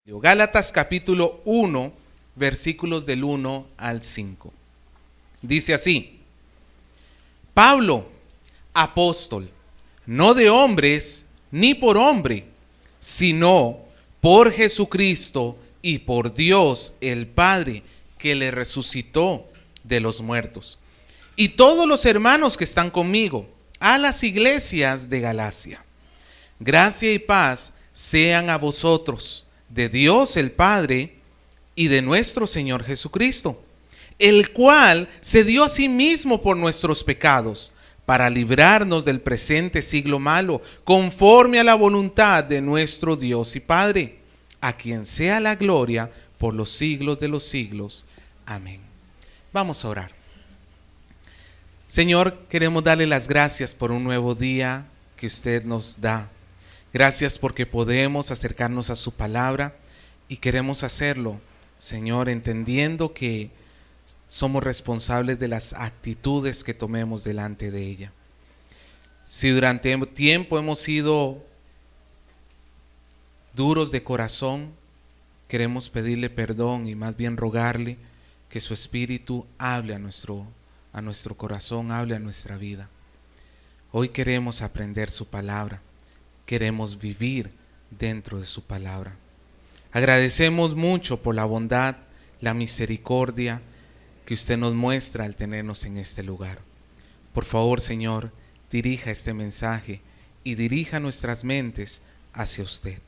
Gálatas capítulo 1, versículos del 1 al 5. Dice así: Pablo, apóstol, no de hombres ni por hombre, sino por Jesucristo y por Dios el Padre, que le resucitó de los muertos. Y todos los hermanos que están conmigo, a las iglesias de Galacia. Gracia y paz sean a vosotros, de Dios el Padre y de nuestro Señor Jesucristo, el cual se dio a sí mismo por nuestros pecados, para librarnos del presente siglo malo, conforme a la voluntad de nuestro Dios y Padre, a quien sea la gloria por los siglos de los siglos. Amén. Vamos a orar. Señor, queremos darle las gracias por un nuevo día que usted nos da. Gracias porque podemos acercarnos a su palabra y queremos hacerlo, Señor, entendiendo que somos responsables de las actitudes que tomemos delante de ella. Si durante tiempo hemos sido duros de corazón, queremos pedirle perdón y más bien rogarle que su Espíritu hable a nuestro corazón, hable a nuestra vida. Hoy queremos aprender su palabra. Queremos vivir dentro de su palabra. Agradecemos mucho por la bondad, la misericordia que usted nos muestra al tenernos en este lugar. Por favor, Señor, dirija este mensaje y dirija nuestras mentes hacia usted.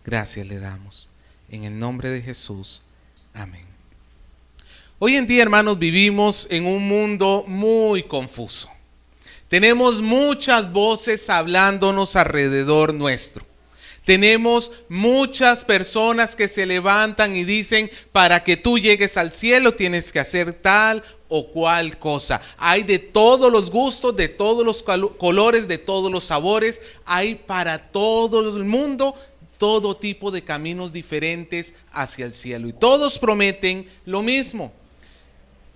Gracias le damos. En el nombre de Jesús. Amén. Hoy en día, hermanos, vivimos en un mundo muy confuso. Tenemos muchas voces hablándonos alrededor nuestro. Tenemos muchas personas que se levantan y dicen: para que tú llegues al cielo tienes que hacer tal o cual cosa. Hay de todos los gustos, de todos los colores, de todos los sabores. Hay para todo el mundo todo tipo de caminos diferentes hacia el cielo. Y todos prometen lo mismo.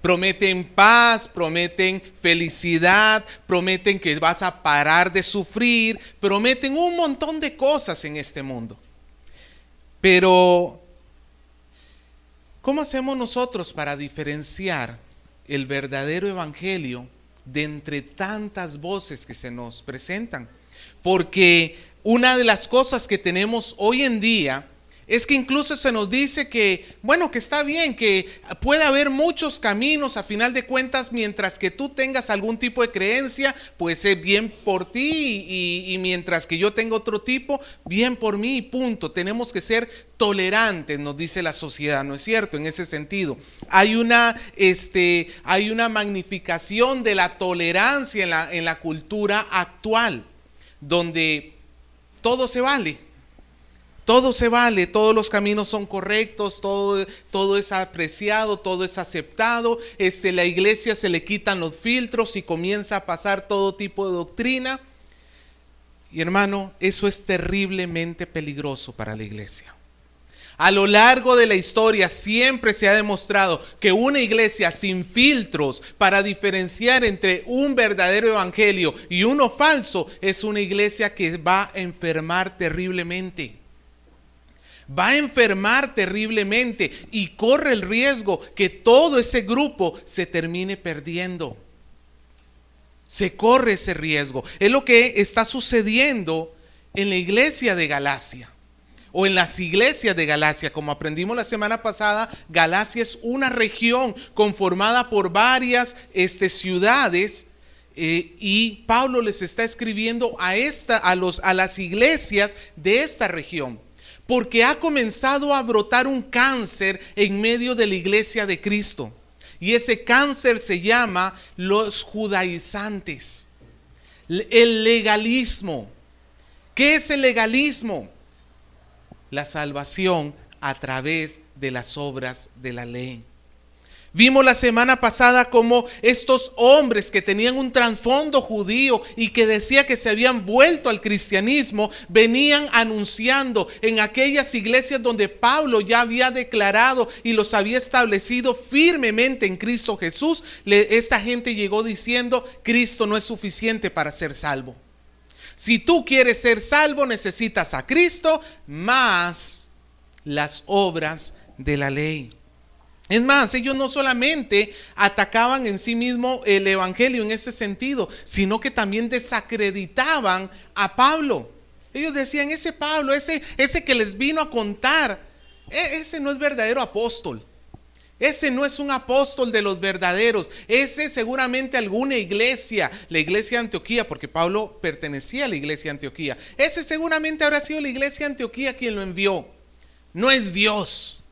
Prometen paz, prometen felicidad, prometen que vas a parar de sufrir, prometen un montón de cosas en este mundo. Pero, ¿cómo hacemos nosotros para diferenciar el verdadero evangelio de entre tantas voces que se nos presentan? Porque una de las cosas que tenemos hoy en día es que incluso se nos dice que, bueno, que está bien, que puede haber muchos caminos a final de cuentas, mientras que tú tengas algún tipo de creencia, pues es bien por ti y mientras que yo tenga otro tipo, bien por mí y punto. Tenemos que ser tolerantes, nos dice la sociedad, ¿no es cierto? En ese sentido, hay una magnificación de la tolerancia en la cultura actual, donde todo se vale. Todo se vale, todos los caminos son correctos, todo es apreciado, todo es aceptado. La iglesia se le quitan los filtros y comienza a pasar todo tipo de doctrina. Y hermano, eso es terriblemente peligroso para la iglesia. A lo largo de la historia siempre se ha demostrado que una iglesia sin filtros para diferenciar entre un verdadero evangelio y uno falso es una iglesia que va a enfermar terriblemente. Va a enfermar terriblemente y corre el riesgo que todo ese grupo se termine perdiendo. Se corre ese riesgo. Es lo que está sucediendo en la iglesia de Galacia o en las iglesias de Galacia. Como aprendimos la semana pasada, Galacia es una región conformada por varias ciudades. Y Pablo les está escribiendo a las iglesias de esta región. Porque ha comenzado a brotar un cáncer en medio de la iglesia de Cristo. Y ese cáncer se llama los judaizantes. El legalismo. ¿Qué es el legalismo? La salvación a través de las obras de la ley. Vimos la semana pasada cómo estos hombres que tenían un trasfondo judío y que decía que se habían vuelto al cristianismo, venían anunciando en aquellas iglesias donde Pablo ya había declarado y los había establecido firmemente en Cristo Jesús. Esta gente llegó diciendo: Cristo no es suficiente para ser salvo. Si tú quieres ser salvo, necesitas a Cristo más las obras de la ley. Es más, ellos no solamente atacaban en sí mismo el evangelio en ese sentido, sino que también desacreditaban a Pablo. Ellos decían, ese Pablo, ese que les vino a contar, ese no es verdadero apóstol. Ese no es un apóstol de los verdaderos. Ese seguramente alguna iglesia, la iglesia de Antioquía, porque Pablo pertenecía a la iglesia de Antioquía. Ese seguramente habrá sido la iglesia de Antioquía quien lo envió. No es Dios.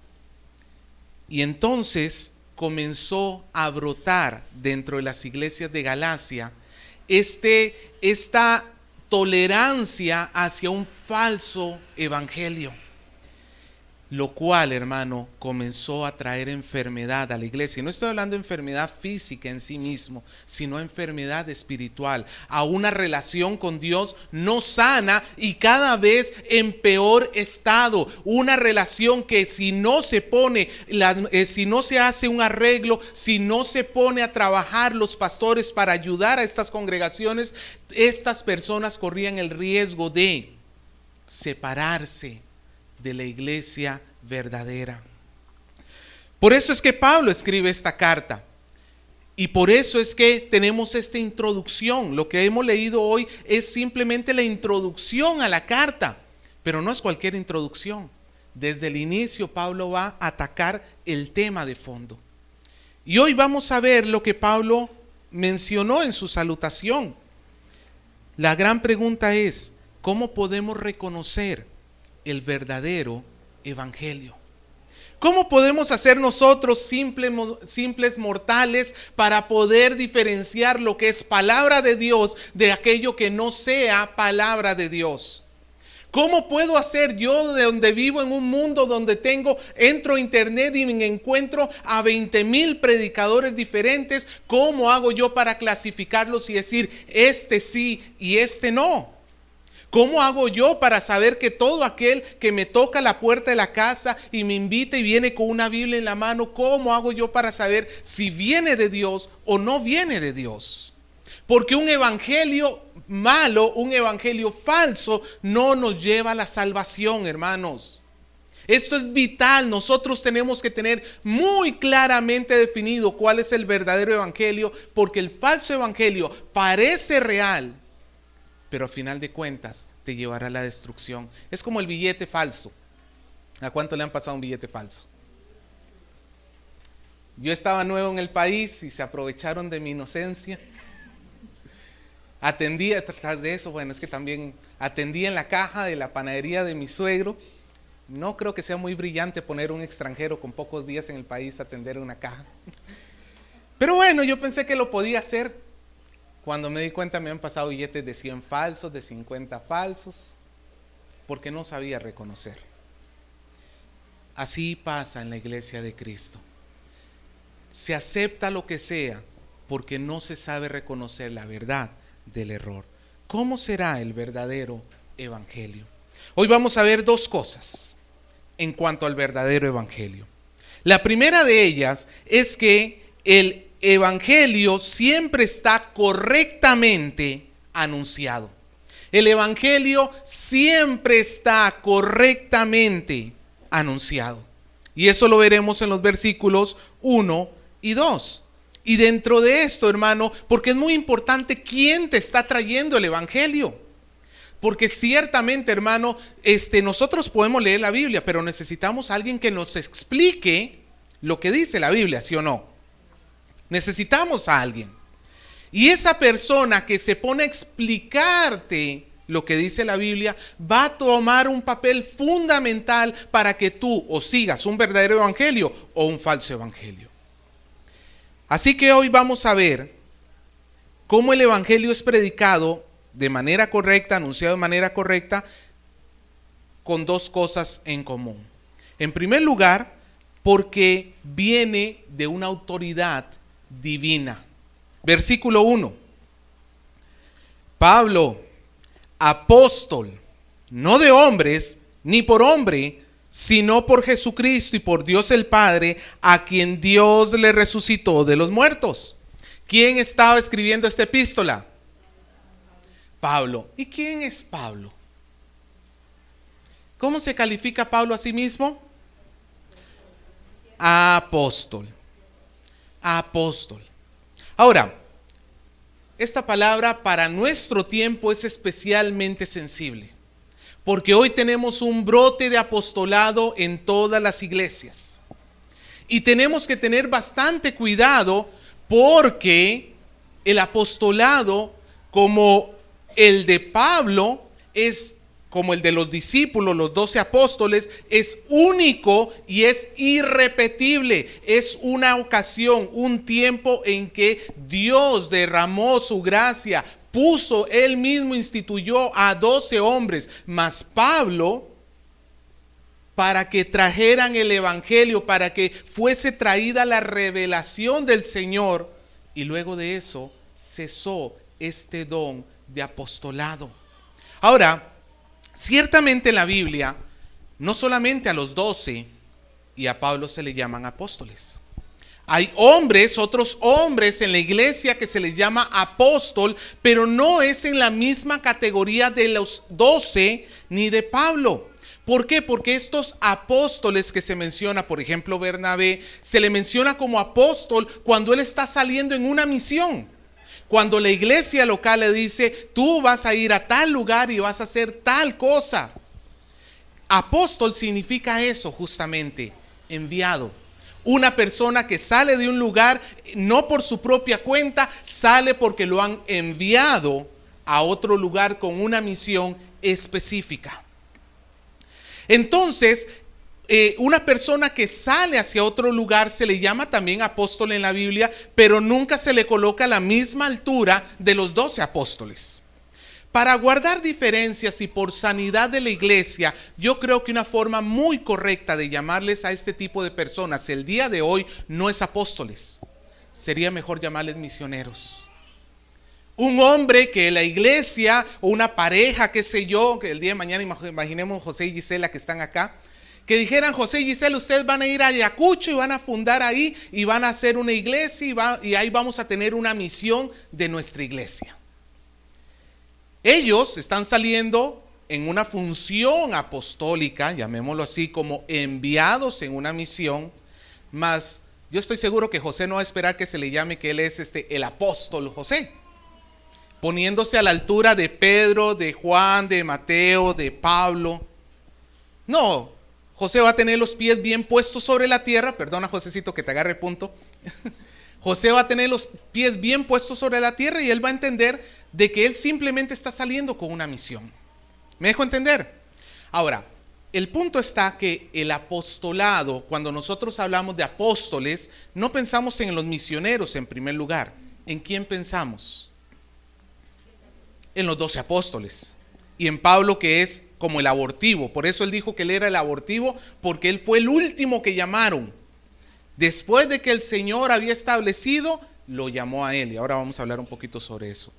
Y entonces comenzó a brotar dentro de las iglesias de Galacia esta tolerancia hacia un falso evangelio. Lo cual, hermano, comenzó a traer enfermedad a la iglesia. Y no estoy hablando de enfermedad física en sí mismo, sino enfermedad espiritual, a una relación con Dios no sana y cada vez en peor estado. Una relación que si no se pone, si no se hace un arreglo, si no se pone a trabajar los pastores para ayudar a estas congregaciones, estas personas corrían el riesgo de separarse de la iglesia verdadera. Por eso es que Pablo escribe esta carta y por eso es que tenemos esta introducción. Lo que hemos leído hoy es simplemente la introducción a la carta, pero no es cualquier introducción. Desde el inicio Pablo va a atacar el tema de fondo. Y hoy vamos a ver lo que Pablo mencionó en su salutación. La gran pregunta es, ¿cómo podemos reconocer el verdadero evangelio? ¿Cómo podemos hacer nosotros simples mortales para poder diferenciar lo que es palabra de Dios de aquello que no sea palabra de Dios? ¿Cómo puedo hacer yo, de donde vivo en un mundo donde entro a internet y me encuentro a 20,000 predicadores diferentes? ¿Cómo hago yo para clasificarlos y decir este sí y este no? ¿Cómo hago yo para saber que todo aquel que me toca la puerta de la casa y me invita y viene con una Biblia en la mano, cómo hago yo para saber si viene de Dios o no viene de Dios? Porque un evangelio malo, un evangelio falso, no nos lleva a la salvación, hermanos. Esto es vital. Nosotros tenemos que tener muy claramente definido cuál es el verdadero evangelio, porque el falso evangelio parece real, pero a final de cuentas te llevará a la destrucción. Es como el billete falso. ¿A cuánto le han pasado un billete falso? Yo estaba nuevo en el país y se aprovecharon de mi inocencia. Atendía, tras de eso, bueno, es que también atendía en la caja de la panadería de mi suegro. No creo que sea muy brillante poner un extranjero con pocos días en el país a atender una caja. Pero bueno, yo pensé que lo podía hacer. Cuando me di cuenta me han pasado billetes de 100 falsos, de 50 falsos, porque no sabía reconocer. Así pasa en la iglesia de Cristo. Se acepta lo que sea porque no se sabe reconocer la verdad del error. ¿Cómo será el verdadero evangelio? Hoy vamos a ver dos cosas en cuanto al verdadero evangelio. La primera de ellas es que el evangelio siempre está correctamente anunciado. El evangelio siempre está correctamente anunciado. Y eso lo veremos en los versículos 1 y 2. Y dentro de esto, hermano, porque es muy importante quién te está trayendo el evangelio. Porque ciertamente, hermano, nosotros podemos leer la Biblia, pero necesitamos a alguien que nos explique lo que dice la Biblia, ¿sí o no? Necesitamos a alguien. Y esa persona que se pone a explicarte lo que dice la Biblia va a tomar un papel fundamental para que tú o sigas un verdadero evangelio o un falso evangelio. Así que hoy vamos a ver cómo el evangelio es predicado de manera correcta, anunciado de manera correcta, con dos cosas en común. En primer lugar, porque viene de una autoridad divina. Versículo 1. Pablo, apóstol, no de hombres, ni por hombre, sino por Jesucristo y por Dios el Padre, a quien Dios le resucitó de los muertos. ¿Quién estaba escribiendo esta epístola? Pablo. ¿Y quién es Pablo? ¿Cómo se califica Pablo a sí mismo? Apóstol. Apóstol. Ahora, esta palabra para nuestro tiempo es especialmente sensible, porque hoy tenemos un brote de apostolado en todas las iglesias. Y tenemos que tener bastante cuidado porque el apostolado, como el de Pablo, es como el de los discípulos, los 12 apóstoles, es único y es irrepetible. Es una ocasión, un tiempo en que Dios derramó su gracia, puso, él mismo instituyó a 12 hombres, más Pablo, para que trajeran el evangelio, para que fuese traída la revelación del Señor. Y luego de eso cesó este don de apostolado. Ahora, ciertamente en la Biblia, no solamente a los 12 y a Pablo se le llaman apóstoles. Hay hombres, otros hombres en la iglesia que se les llama apóstol, pero no es en la misma categoría de los 12 ni de Pablo. ¿Por qué? Porque estos apóstoles que se menciona, por ejemplo Bernabé, se le menciona como apóstol cuando él está saliendo en una misión. Cuando la iglesia local le dice, tú vas a ir a tal lugar y vas a hacer tal cosa. Apóstol significa eso justamente, enviado. Una persona que sale de un lugar no por su propia cuenta, sale porque lo han enviado a otro lugar con una misión específica. Entonces, una persona que sale hacia otro lugar se le llama también apóstol en la Biblia, pero nunca se le coloca a la misma altura de los 12 apóstoles. Para guardar diferencias y por sanidad de la iglesia, yo creo que una forma muy correcta de llamarles a este tipo de personas el día de hoy no es apóstoles. Sería mejor llamarles misioneros. Un hombre que la iglesia o una pareja, qué sé yo, que el día de mañana imaginemos José y Gisela que están acá, que dijeran, José y Gisela, ustedes van a ir a Ayacucho y van a fundar ahí y van a hacer una iglesia y ahí vamos a tener una misión de nuestra iglesia. Ellos están saliendo en una función apostólica, llamémoslo así, como enviados en una misión, mas yo estoy seguro que José no va a esperar que se le llame que él es el apóstol José, poniéndose a la altura de Pedro, de Juan, de Mateo, de Pablo. No, José va a tener los pies bien puestos sobre la tierra. Perdona, Josecito, que te agarre el punto. José va a tener los pies bien puestos sobre la tierra y él va a entender de que él simplemente está saliendo con una misión. ¿Me dejo entender? Ahora, el punto está que el apostolado, cuando nosotros hablamos de apóstoles, no pensamos en los misioneros en primer lugar. ¿En quién pensamos? En los 12 apóstoles. Y en Pablo, que es como el abortivo. Por eso él dijo que él era el abortivo, porque él fue el último que llamaron. Después de que el Señor había establecido, lo llamó a él. Y ahora vamos a hablar un poquito sobre eso.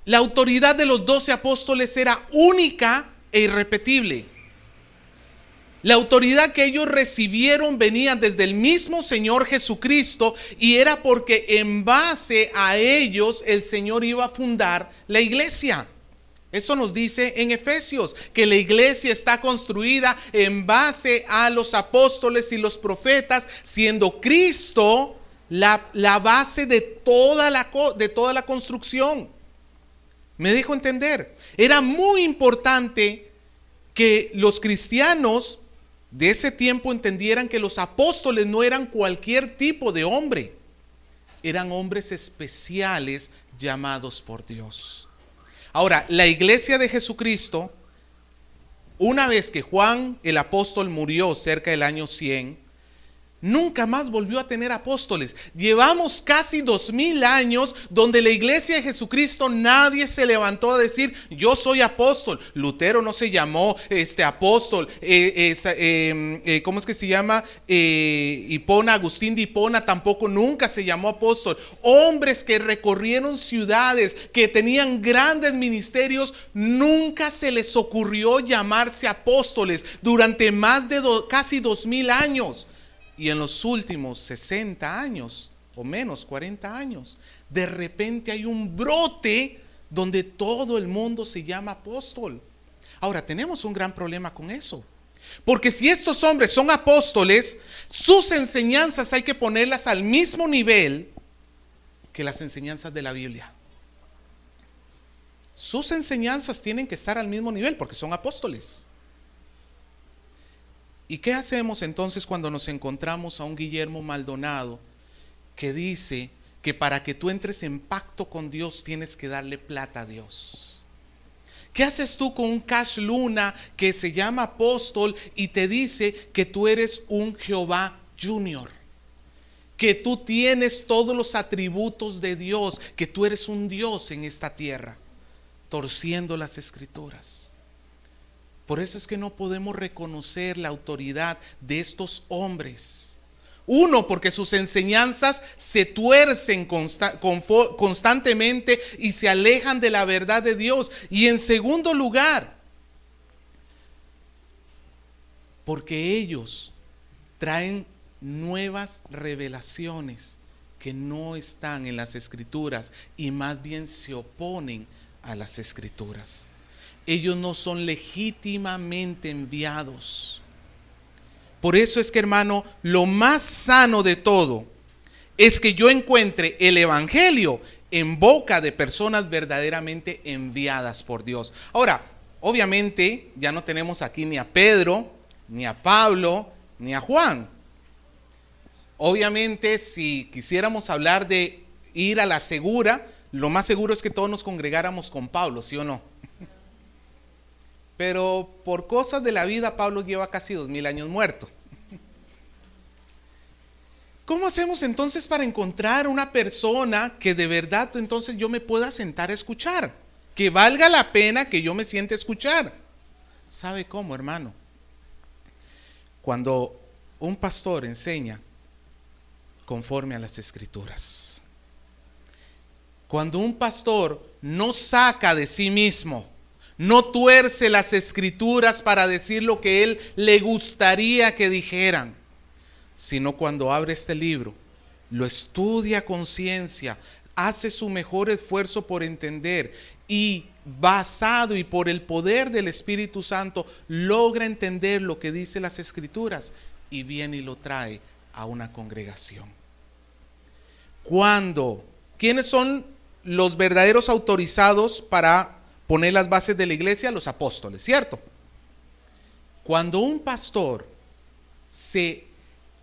La autoridad de los 12 apóstoles era única e irrepetible. La autoridad que ellos recibieron venía desde el mismo Señor Jesucristo y era porque en base a ellos el Señor iba a fundar la iglesia. Eso nos dice en Efesios, que la iglesia está construida en base a los apóstoles y los profetas, siendo Cristo la base de toda la construcción. ¿Me dejo entender? Era muy importante que los cristianos de ese tiempo entendieran que los apóstoles no eran cualquier tipo de hombre. Eran hombres especiales llamados por Dios. Ahora, la iglesia de Jesucristo, una vez que Juan el apóstol murió cerca del año 100, nunca más volvió a tener apóstoles. Llevamos casi 2000 años donde la iglesia de Jesucristo nadie se levantó a decir yo soy apóstol. Lutero no se llamó apóstol. ¿Cómo es que se llama? Hipona, Agustín de Hipona tampoco nunca se llamó apóstol. Hombres que recorrieron ciudades, que tenían grandes ministerios, nunca se les ocurrió llamarse apóstoles durante más de casi 2000 años. Y en los últimos 60 años, o menos 40 años, de repente hay un brote donde todo el mundo se llama apóstol. Ahora, tenemos un gran problema con eso. Porque si estos hombres son apóstoles, sus enseñanzas hay que ponerlas al mismo nivel que las enseñanzas de la Biblia. Sus enseñanzas tienen que estar al mismo nivel porque son apóstoles. ¿Y qué hacemos entonces cuando nos encontramos a un Guillermo Maldonado que dice que para que tú entres en pacto con Dios tienes que darle plata a Dios? ¿Qué haces tú con un Cash Luna que se llama apóstol y te dice que tú eres un Jehová Junior? Que tú tienes todos los atributos de Dios, que tú eres un Dios en esta tierra, torciendo las escrituras. Por eso es que no podemos reconocer la autoridad de estos hombres. Uno, porque sus enseñanzas se tuercen constantemente y se alejan de la verdad de Dios. Y en segundo lugar, porque ellos traen nuevas revelaciones que no están en las escrituras y más bien se oponen a las escrituras. Ellos no son legítimamente enviados. Por eso es que, hermano, lo más sano de todo es que yo encuentre el evangelio en boca de personas verdaderamente enviadas por Dios. Ahora, obviamente ya no tenemos aquí ni a Pedro, ni a Pablo, ni a Juan. Obviamente, si quisiéramos hablar de ir a la segura, lo más seguro es que todos nos congregáramos con Pablo, ¿sí o no? Pero por cosas de la vida, Pablo lleva casi 2000 años muerto. ¿Cómo hacemos entonces para encontrar una persona que de verdad entonces yo me pueda sentar a escuchar? Que valga la pena que yo me siente a escuchar. ¿Sabe cómo, hermano? Cuando un pastor enseña conforme a las escrituras. Cuando un pastor no saca de sí mismo, no tuerce las escrituras para decir lo que él le gustaría que dijeran, sino cuando abre este libro, lo estudia a conciencia, hace su mejor esfuerzo por entender y basado y por el poder del Espíritu Santo logra entender lo que dice las escrituras y viene y lo trae a una congregación. ¿Quiénes son los verdaderos autorizados para poner las bases de la iglesia? Los apóstoles, ¿cierto? Cuando un pastor se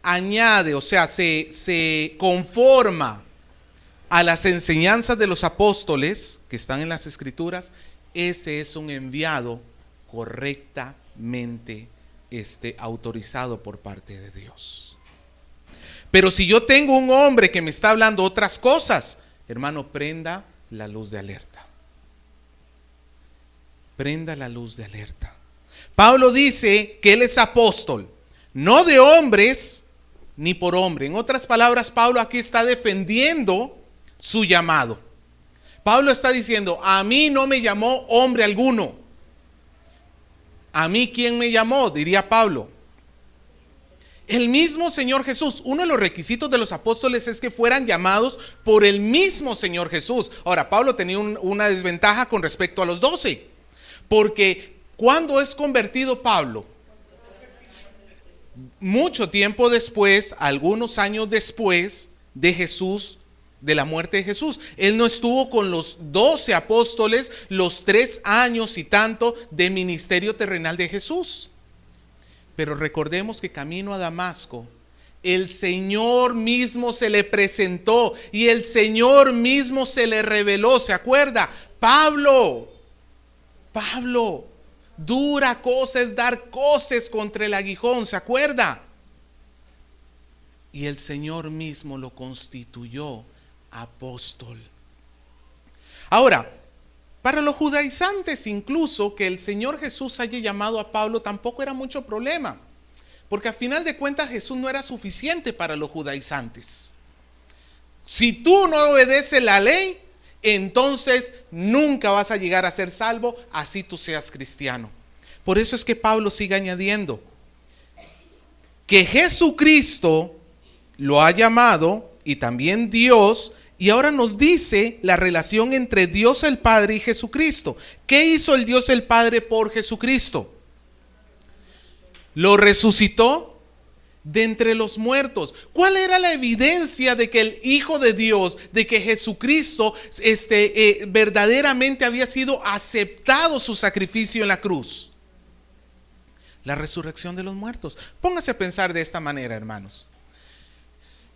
añade, o sea, se conforma a las enseñanzas de los apóstoles que están en las escrituras, ese es un enviado correctamente autorizado por parte de Dios. Pero si yo tengo un hombre que me está hablando otras cosas, hermano, prenda la luz de alerta. Prenda la luz de alerta. Pablo dice que él es apóstol, no de hombres ni por hombre. En otras palabras, Pablo aquí está defendiendo su llamado. Pablo está diciendo, a mí no me llamó hombre alguno. ¿A mí quién me llamó?, diría Pablo. El mismo Señor Jesús. Uno de los requisitos de los apóstoles es que fueran llamados por el mismo Señor Jesús. Ahora, Pablo tenía una desventaja con respecto a los 12. Porque ¿cuándo es convertido Pablo? Mucho tiempo después, algunos años después de Jesús, de la muerte de Jesús. Él no estuvo con los 12 apóstoles los 3 años y tanto de ministerio terrenal de Jesús. Pero recordemos que camino a Damasco, el Señor mismo se le presentó y el Señor mismo se le reveló. ¿Se acuerda? Pablo, dura cosa es dar coces contra el aguijón, ¿se acuerda? Y el Señor mismo lo constituyó apóstol. Ahora, para los judaizantes incluso que el Señor Jesús haya llamado a Pablo tampoco era mucho problema, porque a final de cuentas Jesús no era suficiente para los judaizantes. Si tú no obedeces la ley, entonces nunca vas a llegar a ser salvo, así tú seas cristiano. Por eso es que Pablo sigue añadiendo que Jesucristo lo ha llamado y también Dios, Y ahora nos dice la relación entre Dios el Padre y Jesucristo. ¿Qué hizo el Dios el Padre por Jesucristo? Lo resucitó de entre los muertos. ¿Cuál era la evidencia de que el Hijo de Dios, de que Jesucristo verdaderamente había sido aceptado su sacrificio en la cruz? La resurrección de los muertos. Póngase a pensar de esta manera, hermanos.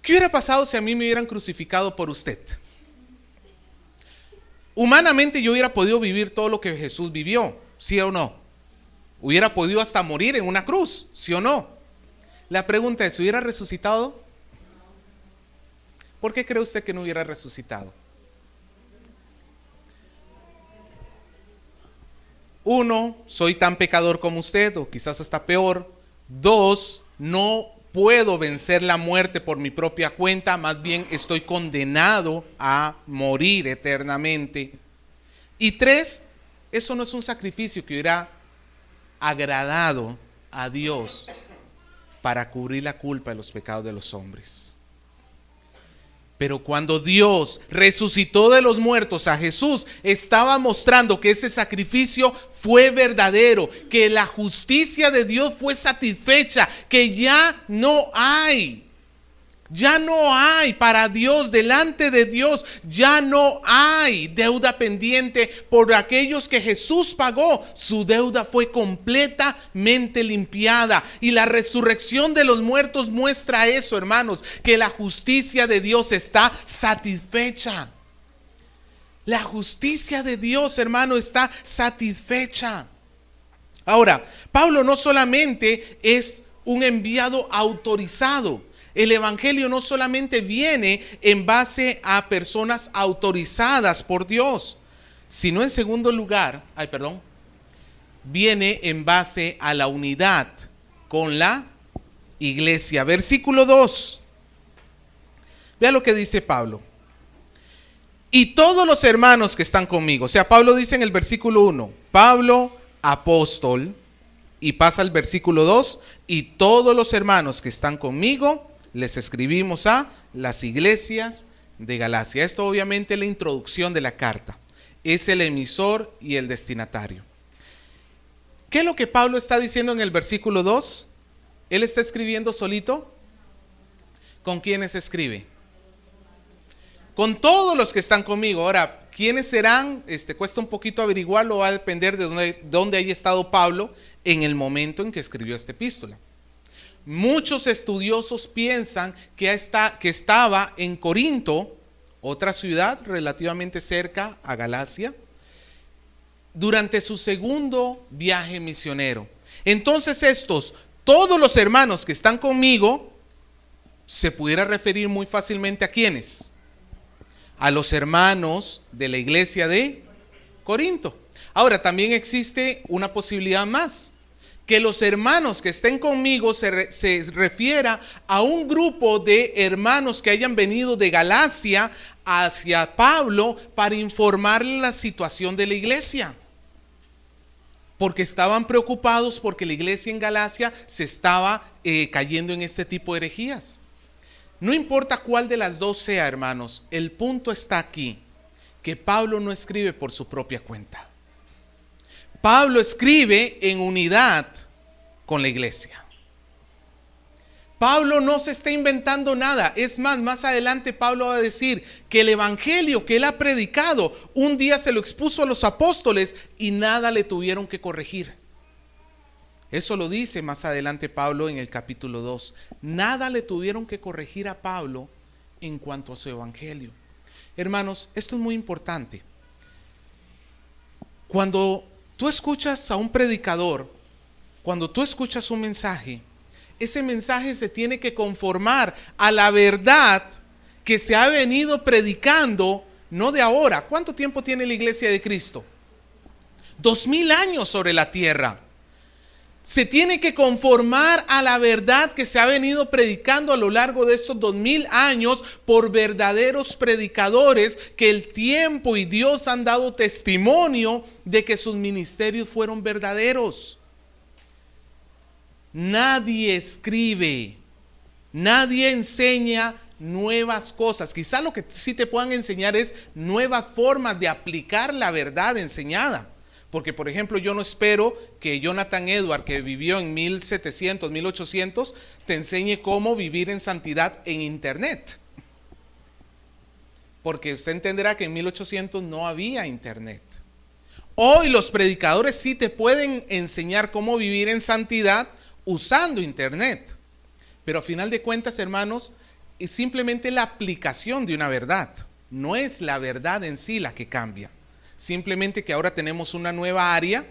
¿Qué hubiera pasado si a mí me hubieran crucificado por usted? Humanamente yo hubiera podido vivir todo lo que Jesús vivió, ¿sí o no? Hubiera podido hasta morir en una cruz, ¿sí o no? La pregunta es, ¿hubiera resucitado? ¿Por qué cree usted que no hubiera resucitado? Uno, soy tan pecador como usted, o quizás hasta peor. Dos, no puedo vencer la muerte por mi propia cuenta, más bien estoy condenado a morir eternamente. Y tres, eso no es un sacrificio que hubiera agradado a Dios para cubrir la culpa de los pecados de los hombres. Pero cuando Dios resucitó de los muertos a Jesús, estaba mostrando que ese sacrificio fue verdadero, que la justicia de Dios fue satisfecha, que ya no hay para Dios, delante de Dios, ya no hay deuda pendiente por aquellos que Jesús pagó. Su deuda fue completamente limpiada. Y la resurrección de los muertos muestra eso, hermanos, que la justicia de Dios está satisfecha. La justicia de Dios, hermano, está satisfecha. Ahora, Pablo no solamente es un enviado autorizado. El evangelio no solamente viene en base a personas autorizadas por Dios, sino en segundo lugar, viene en base a la unidad con la iglesia. Versículo 2. Vea lo que dice Pablo. Y todos los hermanos que están conmigo, o sea, Pablo dice en el versículo 1, Pablo, apóstol, y pasa al versículo 2, y todos los hermanos que están conmigo, les escribimos a las iglesias de Galacia. Esto obviamente es la introducción de la carta. Es el emisor y el destinatario. ¿Qué es lo que Pablo está diciendo en el versículo 2? Él está escribiendo solito. ¿Con quiénes escribe? Con todos los que están conmigo. Ahora, ¿quiénes serán? Cuesta un poquito averiguarlo, va a depender de dónde haya estado Pablo en el momento en que escribió esta epístola. Muchos estudiosos piensan que estaba en Corinto, otra ciudad relativamente cerca a Galacia, durante su segundo viaje misionero. Entonces todos los hermanos que están conmigo, se pudiera referir muy fácilmente a ¿quiénes? A los hermanos de la iglesia de Corinto. Ahora, también existe una posibilidad más. Que los hermanos que estén conmigo se refiera a un grupo de hermanos que hayan venido de Galacia hacia Pablo para informarle la situación de la iglesia. Porque estaban preocupados porque la iglesia en Galacia se estaba cayendo en este tipo de herejías. No importa cuál de las dos sea, hermanos, el punto está aquí, que Pablo no escribe por su propia cuenta. Pablo escribe en unidad con la iglesia. Pablo no se está inventando nada. Es más adelante Pablo va a decir que el evangelio que él ha predicado, un día se lo expuso a los apóstoles y nada le tuvieron que corregir. Eso lo dice más adelante Pablo en el capítulo 2. Nada le tuvieron que corregir a Pablo en cuanto a su evangelio. Hermanos, esto es muy importante. Cuando tú escuchas a un predicador, cuando tú escuchas un mensaje, ese mensaje se tiene que conformar a la verdad que se ha venido predicando, no de ahora. ¿Cuánto tiempo tiene la iglesia de Cristo? 2000 años sobre la tierra. Se tiene que conformar a la verdad que se ha venido predicando a lo largo de estos 2000 años por verdaderos predicadores que el tiempo y Dios han dado testimonio de que sus ministerios fueron verdaderos. Nadie escribe, nadie enseña nuevas cosas. Quizá lo que sí te puedan enseñar es nuevas formas de aplicar la verdad enseñada. Porque, por ejemplo, yo no espero que Jonathan Edward, que vivió en 1700, 1800, te enseñe cómo vivir en santidad en internet. Porque usted entenderá que en 1800 no había internet. Hoy los predicadores sí te pueden enseñar cómo vivir en santidad usando internet. Pero a final de cuentas, hermanos, es simplemente la aplicación de una verdad. No es la verdad en sí la que cambia. Simplemente que ahora tenemos una nueva área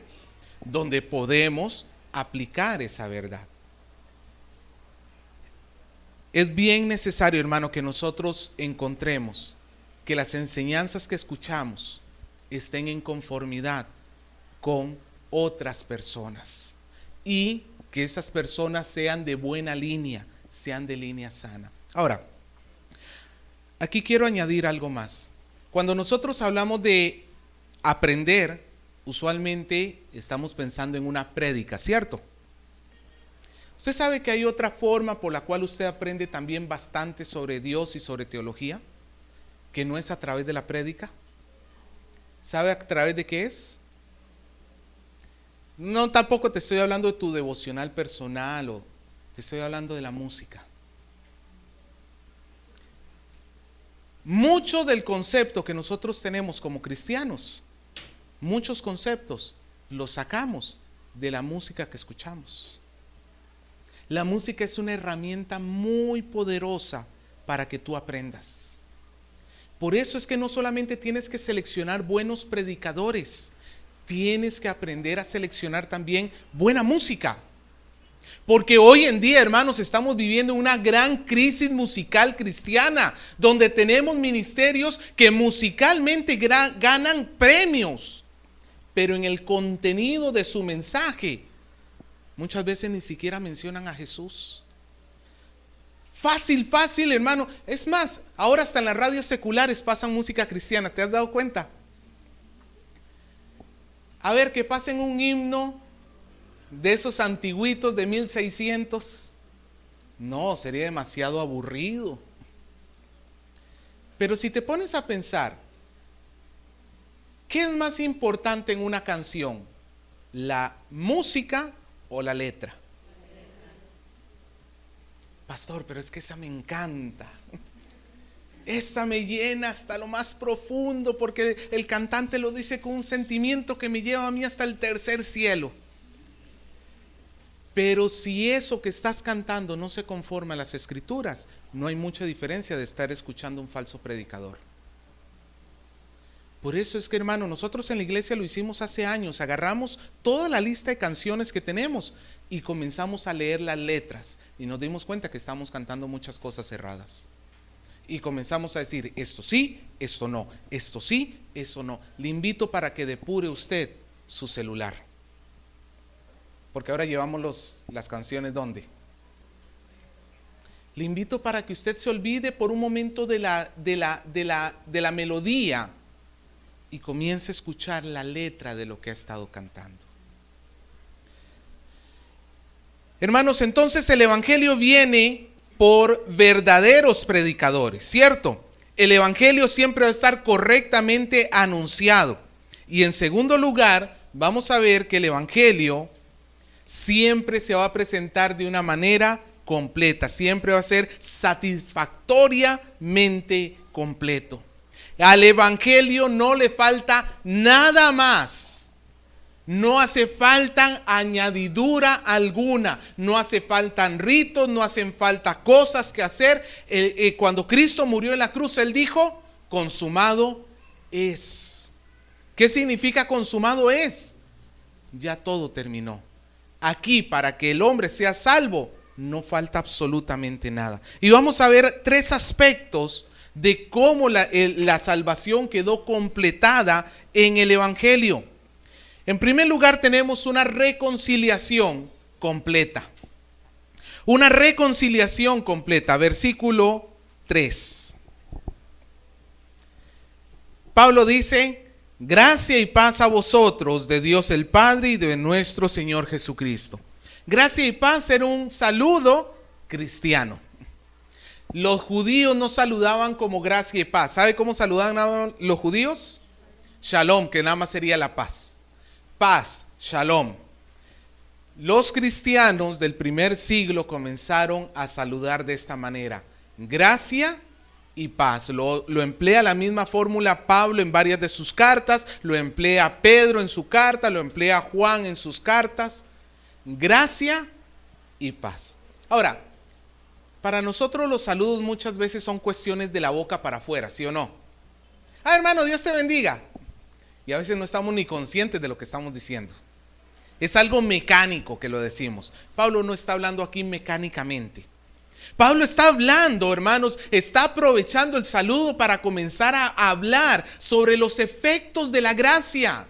donde podemos aplicar esa verdad. Es bien necesario, hermano, que nosotros encontremos que las enseñanzas que escuchamos estén en conformidad con otras personas y que esas personas sean de buena línea, sean de línea sana. Ahora, aquí quiero añadir algo más. Cuando nosotros hablamos de aprender, usualmente estamos pensando en una prédica, ¿cierto? ¿Usted sabe que hay otra forma por la cual usted aprende también bastante sobre Dios y sobre teología? Que no es a través de la prédica. ¿Sabe a través de qué es? No, tampoco te estoy hablando de tu devocional personal, o te estoy hablando de la música. Mucho del concepto que nosotros tenemos como cristianos, muchos conceptos los sacamos de la música que escuchamos. La música es una herramienta muy poderosa para que tú aprendas. Por eso es que no solamente tienes que seleccionar buenos predicadores, tienes que aprender a seleccionar también buena música. Porque hoy en día, hermanos, estamos viviendo una gran crisis musical cristiana, donde tenemos ministerios que musicalmente ganan premios, pero en el contenido de su mensaje muchas veces ni siquiera mencionan a Jesús. Fácil, fácil, hermano. Es más, ahora hasta en las radios seculares pasan música cristiana. ¿Te has dado cuenta? A ver, que pasen un himno de esos antiguitos de 1600. No, sería demasiado aburrido. Pero si te pones a pensar, ¿qué es más importante en una canción? ¿La música o la letra? Pastor, pero es que esa me encanta. Esa me llena hasta lo más profundo, porque el cantante lo dice con un sentimiento que me lleva a mí hasta el tercer cielo. Pero si eso que estás cantando no se conforma a las escrituras, no hay mucha diferencia de estar escuchando un falso predicador. Por eso es que, hermano, nosotros en la iglesia lo hicimos hace años. Agarramos toda la lista de canciones que tenemos y comenzamos a leer las letras y nos dimos cuenta que estamos cantando muchas cosas erradas. Y comenzamos a decir, esto sí, esto no, esto sí, eso no. Le invito para que depure usted su celular. Porque ahora llevamos las canciones, ¿dónde? Le invito para que usted se olvide por un momento de la melodía y comience a escuchar la letra de lo que ha estado cantando. Hermanos, entonces el evangelio viene por verdaderos predicadores, ¿cierto? El evangelio siempre va a estar correctamente anunciado. Y en segundo lugar, vamos a ver que el evangelio siempre se va a presentar de una manera completa, siempre va a ser satisfactoriamente completo. Al evangelio no le falta nada más. No hace falta añadidura alguna, no hace falta ritos, no hacen falta cosas que hacer. Cuando Cristo murió en la cruz, Él dijo, consumado es. ¿Qué significa consumado es? Ya todo terminó. Aquí, para que el hombre sea salvo, no falta absolutamente nada. Y vamos a ver tres aspectos de cómo la salvación quedó completada en el evangelio. En primer lugar, tenemos una reconciliación completa. Una reconciliación completa. Versículo 3. Pablo dice, gracia y paz a vosotros de Dios el Padre y de nuestro Señor Jesucristo. Gracia y paz era un saludo cristiano. Los judíos no saludaban como gracia y paz. ¿Sabe cómo saludaban los judíos? Shalom, que nada más sería la paz. Paz, shalom. Los cristianos del primer siglo comenzaron a saludar de esta manera: gracia y paz. Lo emplea la misma fórmula Pablo en varias de sus cartas, lo emplea Pedro en su carta, lo emplea Juan en sus cartas. Gracia y paz. Ahora, para nosotros los saludos muchas veces son cuestiones de la boca para afuera, ¿sí o no? Hermano, Dios te bendiga. Y a veces no estamos ni conscientes de lo que estamos diciendo. Es algo mecánico que lo decimos. Pablo no está hablando aquí mecánicamente. Pablo está hablando, hermanos, está aprovechando el saludo para comenzar a hablar sobre los efectos de la gracia.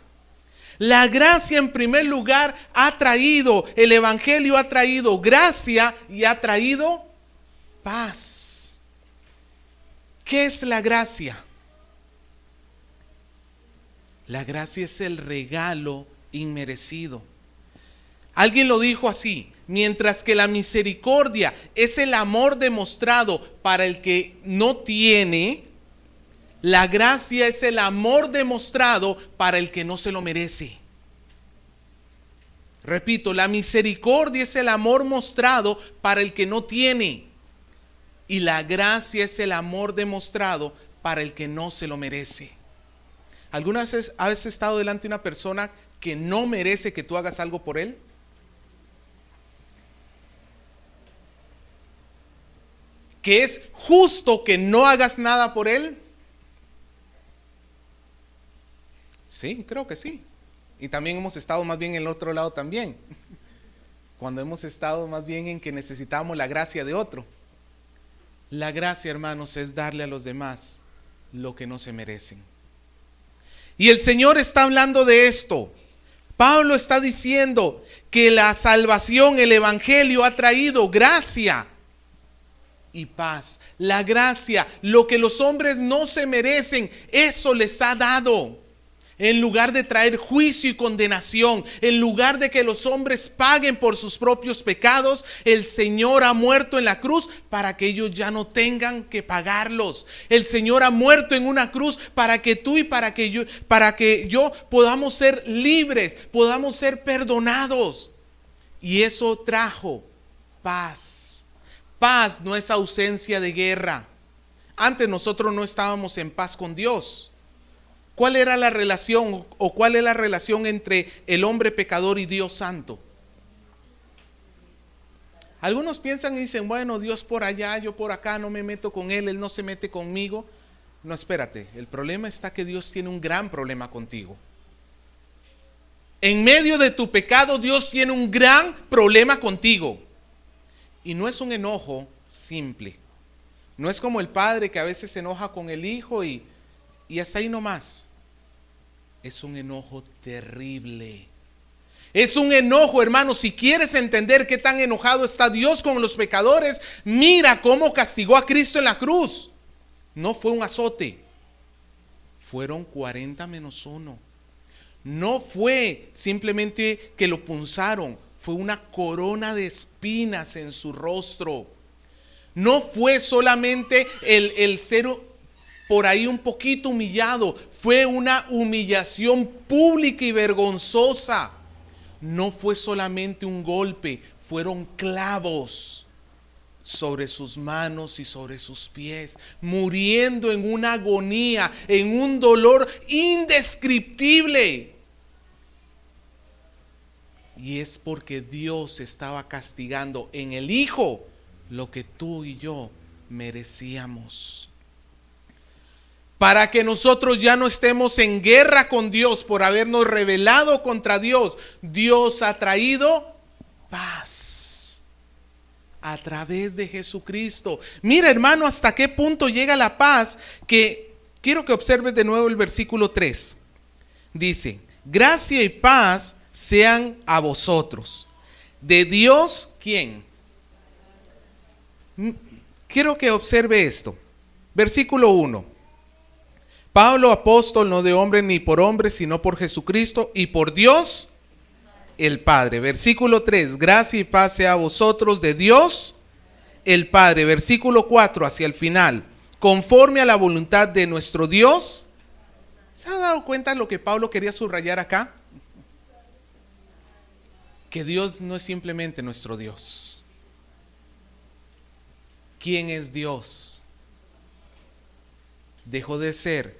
La gracia, en primer lugar, ha traído, el evangelio ha traído gracia y ha traído paz. ¿Qué es la gracia? La gracia es el regalo inmerecido. Alguien lo dijo así: mientras que la misericordia es el amor demostrado para el que no tiene, la gracia es el amor demostrado para el que no se lo merece. Repito, la misericordia es el amor mostrado para el que no tiene, y la gracia es el amor demostrado para el que no se lo merece. ¿Alguna vez has estado delante de una persona que no merece que tú hagas algo por él? ¿Que es justo que no hagas nada por él? Sí, creo que sí. Y también hemos estado más bien en el otro lado también. Cuando hemos estado más bien en que necesitamos la gracia de otro. La gracia, hermanos, es darle a los demás lo que no se merecen. Y el Señor está hablando de esto. Pablo está diciendo que la salvación, el evangelio ha traído gracia y paz. La gracia, lo que los hombres no se merecen, eso les ha dado. En lugar de traer juicio y condenación, en lugar de que los hombres paguen por sus propios pecados, el Señor ha muerto en la cruz para que ellos ya no tengan que pagarlos. El Señor ha muerto en una cruz para que tú y para que yo podamos ser libres, podamos ser perdonados. Y eso trajo paz. Paz no es ausencia de guerra. Antes nosotros no estábamos en paz con Dios. ¿Cuál era la relación o cuál es la relación entre el hombre pecador y Dios santo? Algunos piensan y dicen: bueno, Dios por allá, yo por acá, no me meto con Él, Él no se mete conmigo. No, espérate, el problema está que Dios tiene un gran problema contigo. En medio de tu pecado, Dios tiene un gran problema contigo. Y no es un enojo simple. No es como el padre que a veces se enoja con el hijo y hasta ahí nomás. Es un enojo terrible. Es un enojo, hermano. Si quieres entender qué tan enojado está Dios con los pecadores, mira cómo castigó a Cristo en la cruz. No fue un azote, fueron 40 menos 1. No fue simplemente que lo punzaron, fue una corona de espinas en su rostro. No fue solamente el ser por ahí un poquito humillado, fue una humillación pública y vergonzosa. No fue solamente un golpe, fueron clavos sobre sus manos y sobre sus pies, muriendo en una agonía, en un dolor indescriptible. Y es porque Dios estaba castigando en el Hijo lo que tú y yo merecíamos. Para que nosotros ya no estemos en guerra con Dios por habernos rebelado contra Dios, Dios ha traído paz a través de Jesucristo. Mira, hermano, hasta qué punto llega la paz, que quiero que observes de nuevo el versículo 3. Dice: gracia y paz sean a vosotros. De Dios, ¿quién? Quiero que observe esto. Versículo 1. Pablo, apóstol, no de hombre ni por hombre, sino por Jesucristo y por Dios el Padre. Versículo 3. Gracia y paz sea a vosotros de Dios el Padre, versículo 4 hacia el final, conforme a la voluntad de nuestro Dios. ¿Se ha dado cuenta de lo que Pablo quería subrayar acá? Que Dios no es simplemente nuestro Dios. ¿Quién es Dios? Dejó de ser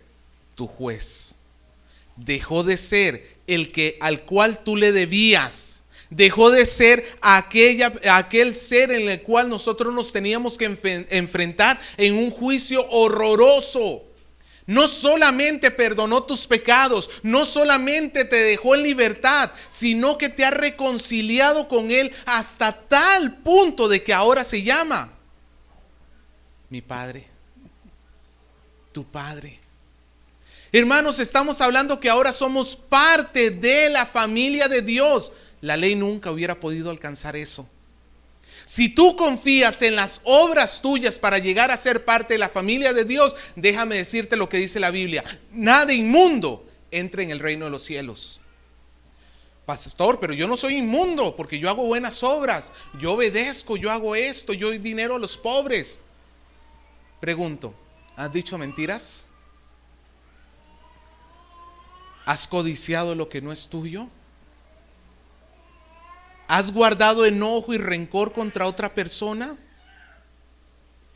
tu juez. Dejó de ser el que al cual tú le debías. Dejó de ser aquel ser en el cual nosotros nos teníamos que enfrentar en un juicio horroroso. No solamente perdonó tus pecados, no solamente te dejó en libertad, sino que te ha reconciliado con Él hasta tal punto de que ahora se llama mi Padre, tu Padre. Hermanos, estamos hablando que ahora somos parte de la familia de Dios. La ley nunca hubiera podido alcanzar eso. Si tú confías en las obras tuyas para llegar a ser parte de la familia de Dios, déjame decirte lo que dice la Biblia: nada inmundo entre en el reino de los cielos. Pastor, pero yo no soy inmundo porque yo hago buenas obras, yo obedezco, yo hago esto, yo doy dinero a los pobres. Pregunto, ¿has dicho mentiras? ¿Has codiciado lo que no es tuyo? ¿Has guardado enojo y rencor contra otra persona?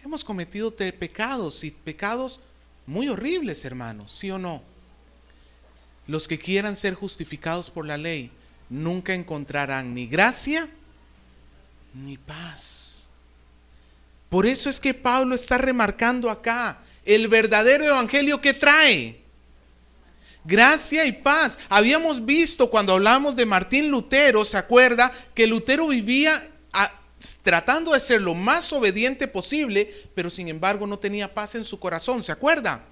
Hemos cometido pecados, y pecados muy horribles, hermanos, ¿sí o no? Los que quieran ser justificados por la ley nunca encontrarán ni gracia ni paz. Por eso es que Pablo está remarcando acá el verdadero evangelio que trae gracia y paz. Habíamos visto cuando hablamos de Martín Lutero, ¿se acuerda? Que Lutero vivía tratando de ser lo más obediente posible, pero sin embargo no tenía paz en su corazón, ¿se acuerda?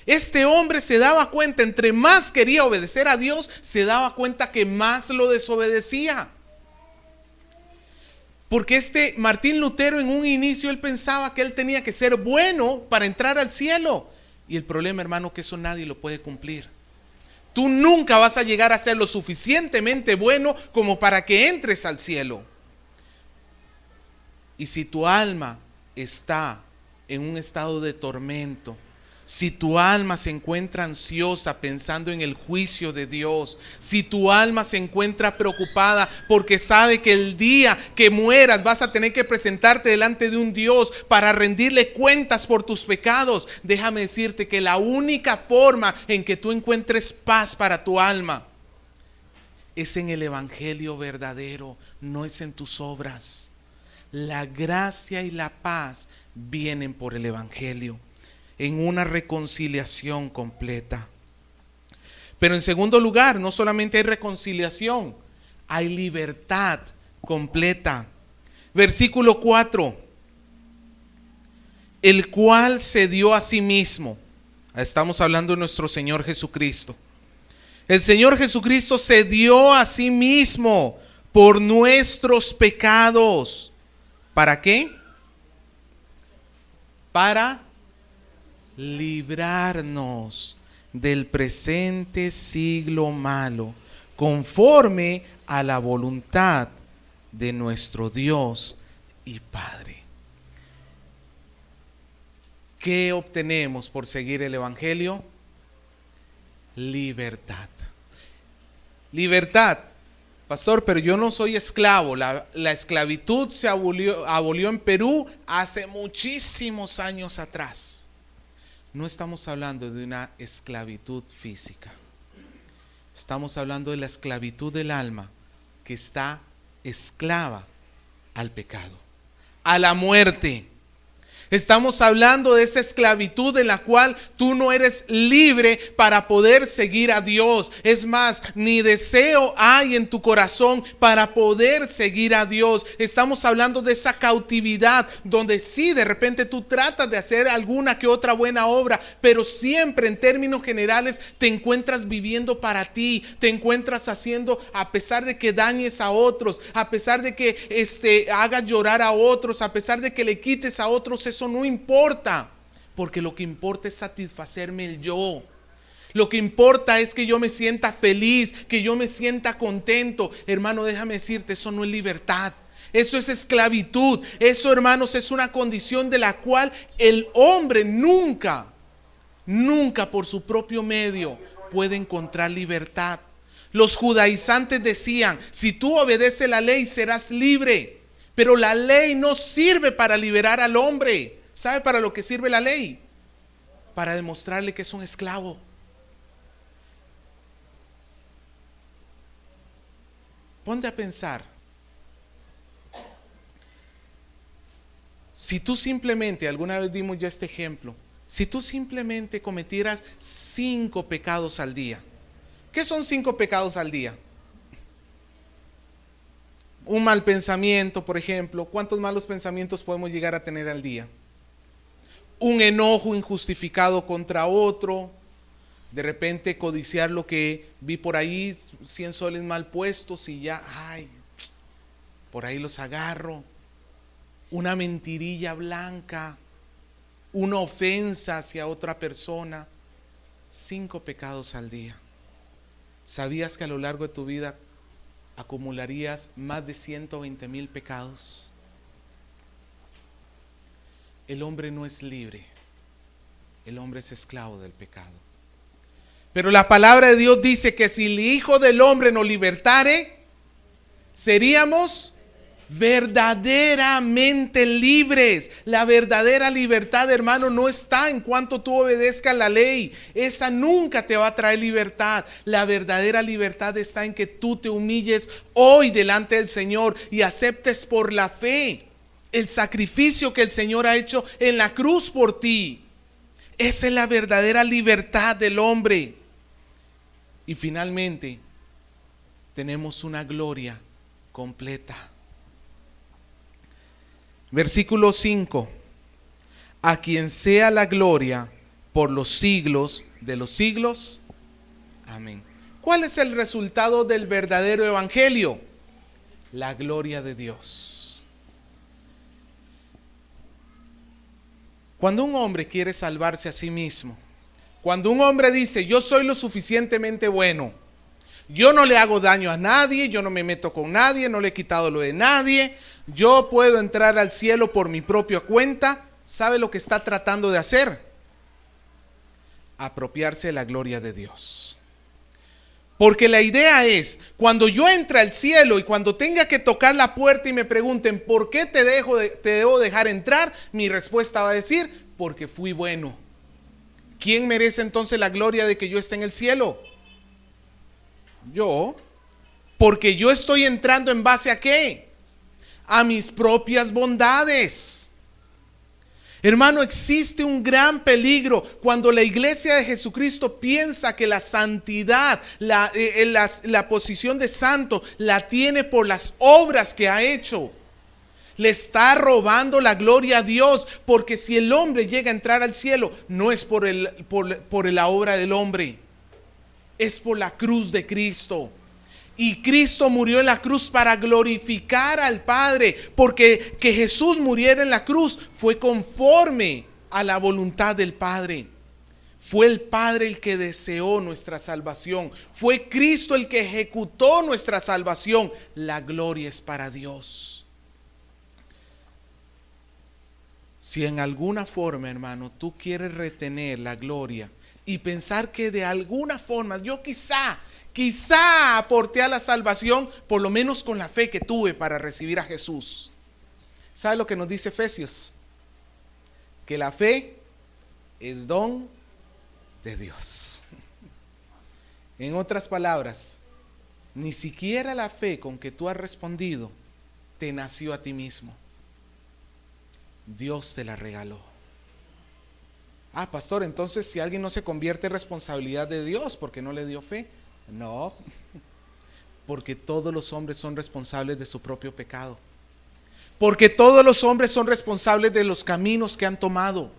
Este hombre se daba cuenta, entre más quería obedecer a Dios, se daba cuenta que más lo desobedecía. Porque este Martín Lutero, en un inicio, él pensaba que él tenía que ser bueno para entrar al cielo. Y el problema, hermano, que eso nadie lo puede cumplir. Tú nunca vas a llegar a ser lo suficientemente bueno como para que entres al cielo. Y si tu alma está en un estado de tormento, si tu alma se encuentra ansiosa pensando en el juicio de Dios, si tu alma se encuentra preocupada porque sabe que el día que mueras vas a tener que presentarte delante de un Dios para rendirle cuentas por tus pecados, déjame decirte que la única forma en que tú encuentres paz para tu alma es en el evangelio verdadero, no es en tus obras. La gracia y la paz vienen por el evangelio, en una reconciliación completa. Pero en segundo lugar, no solamente hay reconciliación, hay libertad completa. Versículo 4: el cual se dio a sí mismo. Estamos hablando de nuestro Señor Jesucristo. El Señor Jesucristo se dio a sí mismo por nuestros pecados. ¿Para qué? Para librarnos del presente siglo malo, conforme a la voluntad de nuestro Dios y Padre. ¿Qué obtenemos por seguir el evangelio? Libertad. Libertad. Pastor, pero yo no soy esclavo. La esclavitud se abolió en Perú hace muchísimos años atrás. No estamos hablando de una esclavitud física. Estamos hablando de la esclavitud del alma, que está esclava al pecado, a la muerte. Estamos hablando de esa esclavitud en la cual tú no eres libre para poder seguir a Dios. Es más, ni deseo hay en tu corazón para poder seguir a Dios. Estamos hablando de esa cautividad donde sí, de repente tú tratas de hacer alguna que otra buena obra, pero siempre en términos generales te encuentras viviendo para ti, te encuentras haciendo, a pesar de que dañes a otros, a pesar de que hagas llorar a otros, a pesar de que le quites a otros, eso no importa, porque lo que importa es satisfacerme el yo. Lo que importa es que yo me sienta feliz, que yo me sienta contento. Hermano, déjame decirte, eso no es libertad. Eso es esclavitud. Eso, hermanos, es una condición de la cual el hombre nunca por su propio medio puede encontrar libertad. Los judaizantes decían, si tú obedeces la ley serás libre, pero la ley no sirve para liberar al hombre. ¿Sabe para lo que sirve la ley? Para demostrarle que es un esclavo. Ponte a pensar, si tú simplemente, alguna vez dimos ya este ejemplo, si tú simplemente cometieras 5 pecados al día. ¿Qué son 5 pecados al día? Un mal pensamiento, por ejemplo. ¿Cuántos malos pensamientos podemos llegar a tener al día? Un enojo injustificado contra otro. De repente codiciar lo que vi por ahí, 100 soles mal puestos y ya, por ahí los agarro. Una mentirilla blanca. Una ofensa hacia otra persona. 5 pecados al día. ¿Sabías que a lo largo de tu vida acumularías más de 120,000 pecados? El hombre no es libre. El hombre es esclavo del pecado. Pero la palabra de Dios dice que si el Hijo del Hombre nos libertare, seríamos verdaderamente libres. La verdadera libertad, hermano, no está en cuanto tú obedezcas la ley. Esa nunca te va a traer libertad. La verdadera libertad está en que tú te humilles hoy delante del Señor y aceptes por la fe el sacrificio que el Señor ha hecho en la cruz por ti. Esa es la verdadera libertad del hombre. Y finalmente tenemos una gloria completa. Versículo 5. A quien sea la gloria por los siglos de los siglos. Amén. ¿Cuál es el resultado del verdadero evangelio? La gloria de Dios. Cuando un hombre quiere salvarse a sí mismo, cuando un hombre dice, yo soy lo suficientemente bueno, yo no le hago daño a nadie, yo no me meto con nadie, no le he quitado lo de nadie, yo puedo entrar al cielo por mi propia cuenta, ¿sabe lo que está tratando de hacer? Apropiarse de la gloria de Dios. Porque la idea es, cuando yo entre al cielo y cuando tenga que tocar la puerta y me pregunten, ¿por qué te debo dejar entrar? Mi respuesta va a decir, porque fui bueno. ¿Quién merece entonces la gloria de que yo esté en el cielo? Yo. Porque yo estoy entrando en base a ¿qué? A mis propias bondades. Hermano, existe un gran peligro cuando la iglesia de Jesucristo piensa que la santidad, la posición de santo, la tiene por las obras que ha hecho. Le está robando la gloria a Dios, porque si el hombre llega a entrar al cielo, no es por la obra del hombre, es por la cruz de Cristo. Y Cristo murió en la cruz para glorificar al Padre, porque que Jesús muriera en la cruz fue conforme a la voluntad del Padre. Fue el Padre el que deseó nuestra salvación. Fue Cristo el que ejecutó nuestra salvación. La gloria es para Dios. Si en alguna forma, hermano, tú quieres retener la gloria y pensar que de alguna forma, yo quizá aporté a la salvación, por lo menos con la fe que tuve para recibir a Jesús. ¿Sabe lo que nos dice Efesios? Que la fe es don de Dios. En otras palabras, ni siquiera la fe con que tú has respondido te nació a ti mismo. Dios te la regaló. Pastor, entonces si alguien no se convierte, es responsabilidad de Dios porque no le dio fe. No, porque todos los hombres son responsables de su propio pecado. Porque todos los hombres son responsables de los caminos que han tomado.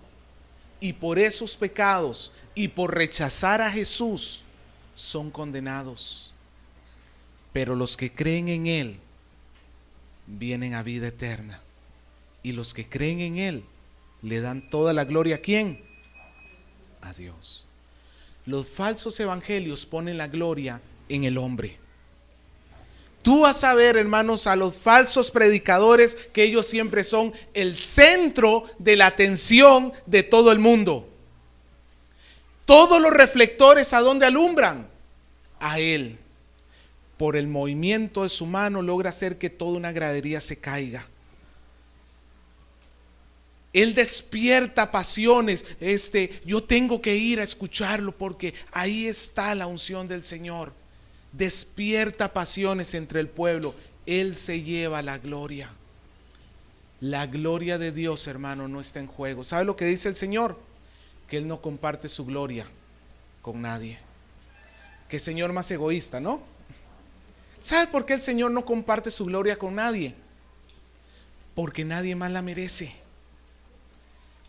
Y por esos pecados y por rechazar a Jesús son condenados. Pero los que creen en Él vienen a vida eterna. Y los que creen en Él le dan toda la gloria ¿a quién? A Dios. Los falsos evangelios ponen la gloria en el hombre. Tú vas a ver, hermanos, a los falsos predicadores que ellos siempre son el centro de la atención de todo el mundo. Todos los reflectores, ¿a dónde alumbran? A él. Por el movimiento de su mano logra hacer que toda una gradería se caiga. Él despierta pasiones. Yo tengo que ir a escucharlo porque ahí está la unción del Señor. Despierta pasiones entre el pueblo. Él se lleva la gloria. La gloria de Dios, hermano, no está en juego. ¿Sabe lo que dice el Señor? Que Él no comparte su gloria con nadie. Qué Señor más egoísta, ¿no? ¿Sabe por qué el Señor no comparte su gloria con nadie? Porque nadie más la merece.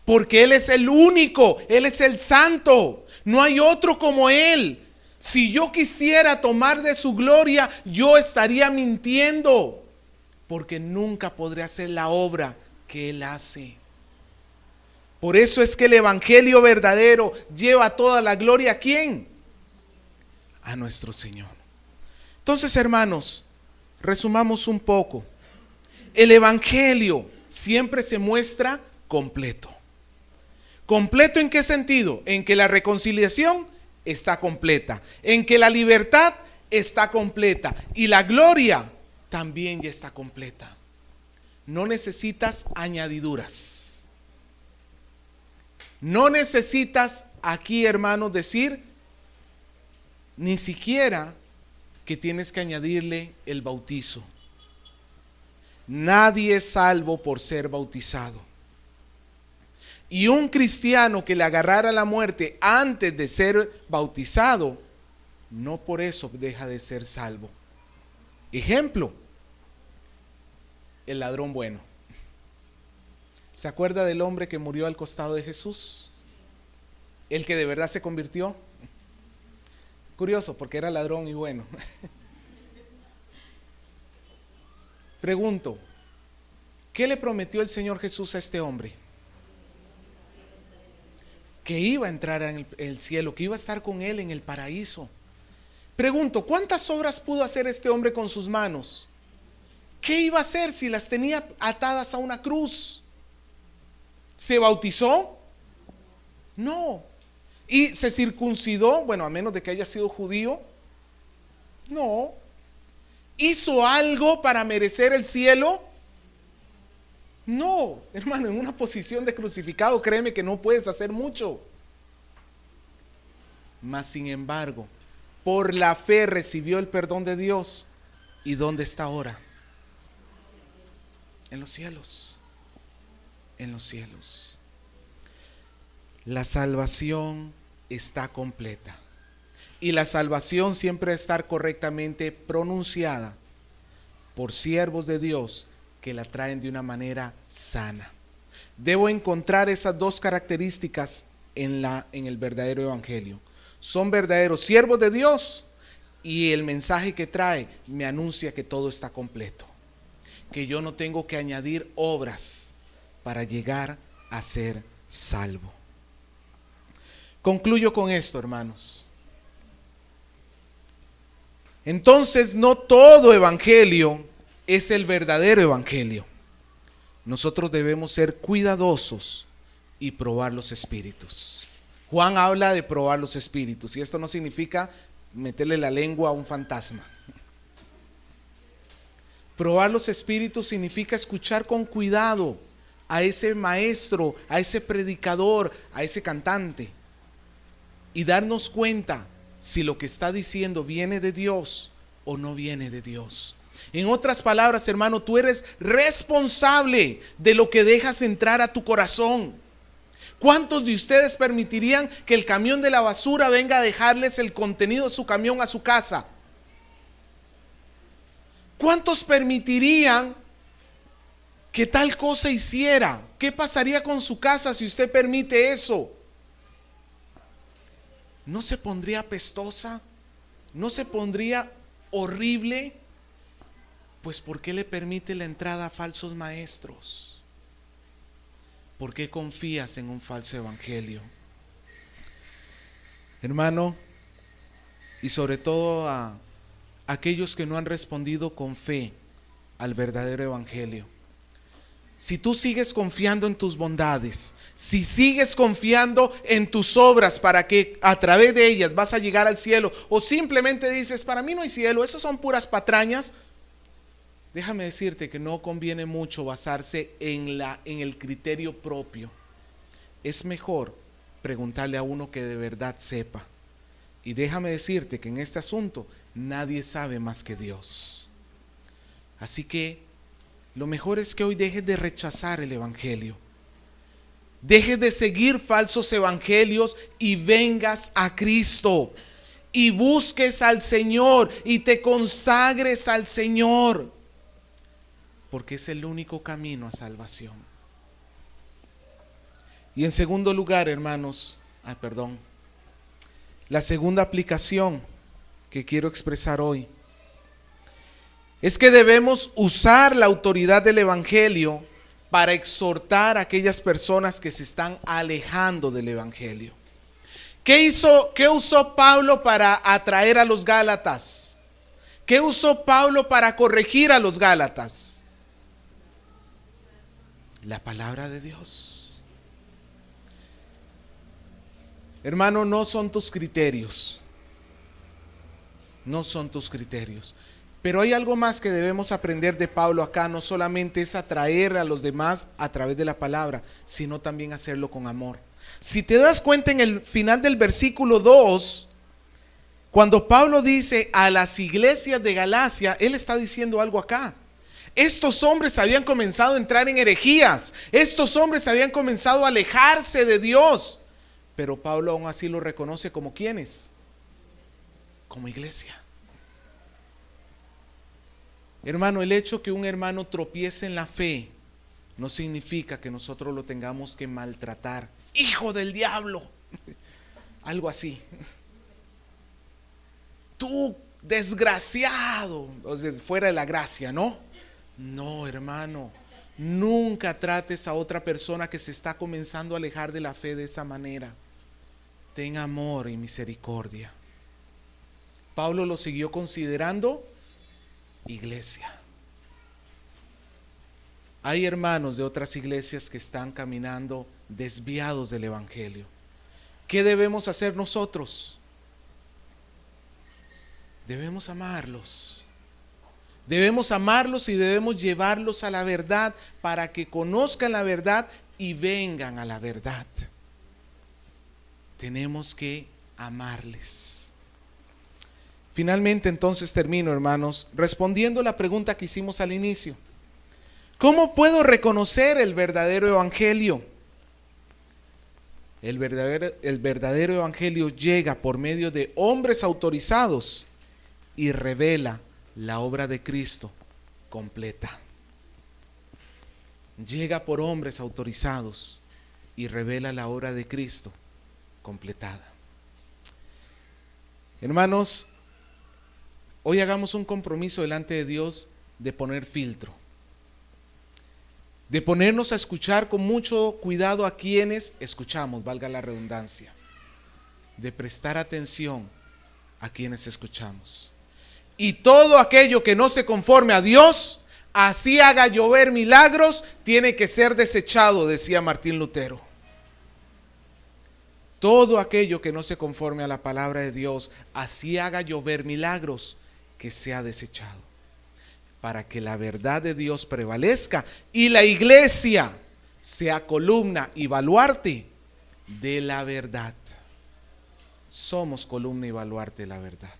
Porque Él es el único, Él es el santo. No hay otro como Él. Si yo quisiera tomar de su gloria, yo estaría mintiendo. Porque nunca podré hacer la obra que Él hace. Por eso es que el evangelio verdadero lleva toda la gloria ¿a quién? A nuestro Señor. Entonces, hermanos, resumamos un poco. El evangelio siempre se muestra completo. ¿Completo en qué sentido? En que la reconciliación está completa, en que la libertad está completa y la gloria también ya está completa. No necesitas añadiduras. No necesitas aquí, hermanos, decir ni siquiera que tienes que añadirle el bautizo. Nadie es salvo por ser bautizado. Y un cristiano que le agarrara la muerte antes de ser bautizado, no por eso deja de ser salvo. Ejemplo, el ladrón bueno. ¿Se acuerda del hombre que murió al costado de Jesús? El que de verdad se convirtió. Curioso, porque era ladrón y bueno. Pregunto, ¿qué le prometió el Señor Jesús a este hombre? Que iba a entrar en el cielo, que iba a estar con él en el paraíso. Pregunto, ¿cuántas obras pudo hacer este hombre con sus manos? ¿Qué iba a hacer si las tenía atadas a una cruz? ¿Se bautizó? No. ¿Y se circuncidó? Bueno, a menos de que haya sido judío. No. ¿Hizo algo para merecer el cielo? No, hermano, en una posición de crucificado, créeme que no puedes hacer mucho. Mas sin embargo, por la fe recibió el perdón de Dios. ¿Y dónde está ahora? En los cielos. En los cielos. La salvación está completa. Y la salvación siempre debe estar correctamente pronunciada por siervos de Dios que la traen de una manera sana. Debo encontrar esas dos características en el verdadero evangelio. Son verdaderos siervos de Dios y el mensaje que trae me anuncia que todo está completo, que yo no tengo que añadir obras para llegar a ser salvo. Concluyo con esto, hermanos. Entonces, no todo evangelio es el verdadero evangelio. Nosotros debemos ser cuidadosos y probar los espíritus. Juan habla de probar los espíritus y esto no significa meterle la lengua a un fantasma. Probar los espíritus significa escuchar con cuidado a ese maestro, a ese predicador, a ese cantante y darnos cuenta si lo que está diciendo viene de Dios o no viene de Dios. En otras palabras, hermano, tú eres responsable de lo que dejas entrar a tu corazón. ¿Cuántos de ustedes permitirían que el camión de la basura venga a dejarles el contenido de su camión a su casa? ¿Cuántos permitirían que tal cosa hiciera? ¿Qué pasaría con su casa si usted permite eso? ¿No se pondría apestosa? ¿No se pondría horrible? Pues ¿por qué le permite la entrada a falsos maestros? ¿Por qué confías en un falso evangelio? Hermano, y sobre todo a aquellos que no han respondido con fe al verdadero evangelio. Si tú sigues confiando en tus bondades, si sigues confiando en tus obras para que a través de ellas vas a llegar al cielo, o simplemente dices, para mí no hay cielo, eso son puras patrañas, déjame decirte que no conviene mucho basarse en el criterio propio. Es mejor preguntarle a uno que de verdad sepa. Y déjame decirte que en este asunto nadie sabe más que Dios. Así que lo mejor es que hoy dejes de rechazar el evangelio. Dejes de seguir falsos evangelios y vengas a Cristo. Y busques al Señor y te consagres al Señor. Porque es el único camino a salvación. Y en segundo lugar, hermanos, la segunda aplicación que quiero expresar hoy es que debemos usar la autoridad del evangelio para exhortar a aquellas personas que se están alejando del evangelio. ¿Qué usó Pablo para atraer a los gálatas? ¿Qué usó Pablo para corregir a los gálatas? La palabra de Dios. Hermano, no son tus criterios. No son tus criterios. Pero hay algo más que debemos aprender de Pablo acá. No solamente es atraer a los demás a través de la palabra, sino también hacerlo con amor. Si te das cuenta en el final del versículo 2, cuando Pablo dice a las iglesias de Galacia, él está diciendo algo acá. Estos hombres habían comenzado a entrar en herejías. Estos hombres habían comenzado a alejarse de Dios. Pero Pablo aún así lo reconoce como ¿quiénes? Como iglesia. Hermano, el hecho que un hermano tropiece en la fe no significa que nosotros lo tengamos que maltratar. ¡Hijo del diablo! Algo así. Tú, desgraciado. O sea, fuera de la gracia, ¿no? No, hermano. Nunca trates a otra persona que se está comenzando a alejar de la fe de esa manera. Ten amor y misericordia. Pablo lo siguió considerando iglesia. Hay hermanos de otras iglesias que están caminando desviados del evangelio. ¿Qué debemos hacer nosotros? Debemos amarlos. Debemos amarlos y debemos llevarlos a la verdad para que conozcan la verdad y vengan a la verdad. Tenemos que amarles. Finalmente, entonces termino, hermanos, respondiendo la pregunta que hicimos al inicio. ¿Cómo puedo reconocer el verdadero evangelio? El verdadero evangelio llega por medio de hombres autorizados y revela la obra de Cristo completa. Llega por hombres autorizados y revela la obra de Cristo completada. Hermanos, hoy hagamos un compromiso delante de Dios de poner filtro, de ponernos a escuchar con mucho cuidado a quienes escuchamos, valga la redundancia, de prestar atención a quienes escuchamos. Y todo aquello que no se conforme a Dios, así haga llover milagros, tiene que ser desechado, decía Martín Lutero. Todo aquello que no se conforme a la palabra de Dios, así haga llover milagros, que sea desechado, para que la verdad de Dios prevalezca y la iglesia sea columna y baluarte de la verdad. Somos columna y baluarte de la verdad.